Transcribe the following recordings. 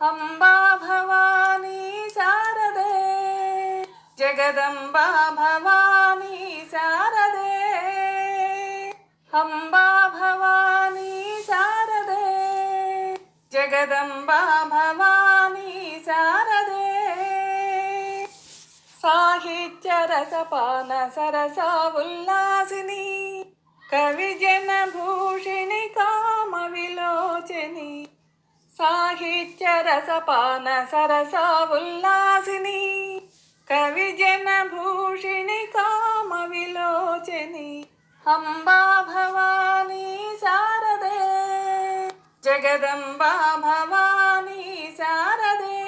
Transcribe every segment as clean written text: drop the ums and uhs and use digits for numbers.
अम्बा भवानी शारदे जगदम्बा भवानी शारदे अम्बा भवानी शारदे जगदम्बा भवानी शारदे साहित्य रसपान सरसा उल्लासिनी कविजन भूषिणी काम विलोचनी साहित्य रसपान सरसा उल्लासिनी कविजन भूषिणी काम विलोचनी अम्बा भवानी शारदे जगदम्बा भवानी शारदे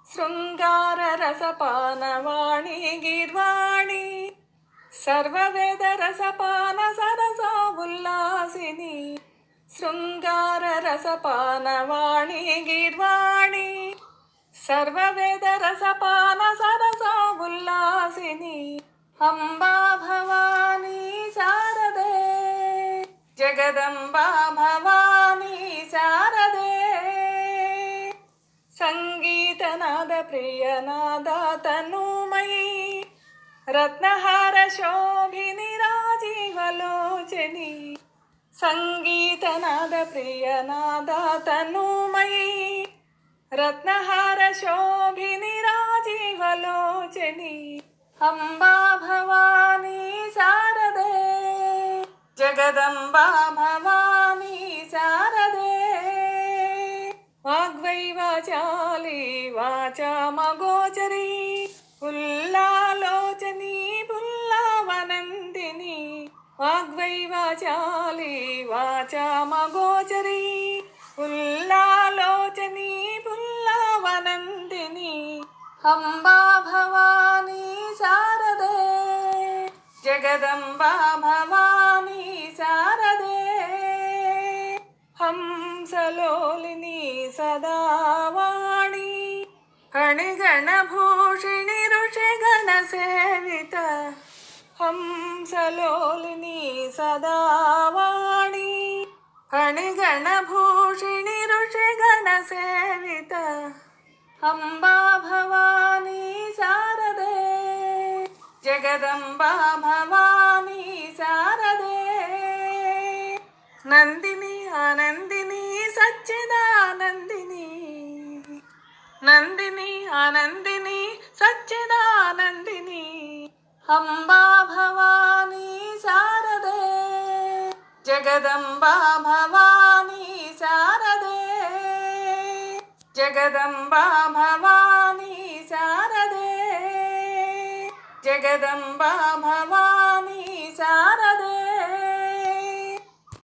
शृंगार रसपान वाणी गीर्वाणी सर्ववेद रसपान सरसा उल्लासिनी शृंगार रसपान वाणी गीर्वाणी सर्ववेद रसपान सरसा उल्लासिनी अम्बा भवानी शारदे जगदम्बा भवानी शारदे संगीतनाद प्रियनाद तनुमयी रत्नहार शोभिनी राजीवलोचनी संगीतनाद प्रियनाद तनुमयी रत्नहार शोभिनी राजीवलोचनी अम्बा भवानी शारदे जगदम्बा भवानी शारदे वाग्वैवाचाली वाचामगोचरी पुल्लालोचनी पुल्लावनन्दिनी वाग्वैवाचाली वाचामगोचरी पुल्लालोचनी पुल्लावनन्दिनी अम्बा भवानी शारदे जगदम्बा भवानी शारदे हंसलोलिनी सदा वाणी फणिगणभूषिणि ऋषिगणसेवित हंसलोलिनी सदा वाणी फणिगणभूषिणि ऋषिगणसेवित अम्बा भवानी शारदे जगदम्बा भवानी शारदे नंदिनी आनंदिनी सच्चिदानंदिनी नंदिनी आनंदिनी सच्चिदानंदिनी अम्बा भवानी शारदे जगदम्बा भवानी शारदे जगदम्बा भवानी शारदे जगदम्बा भवानी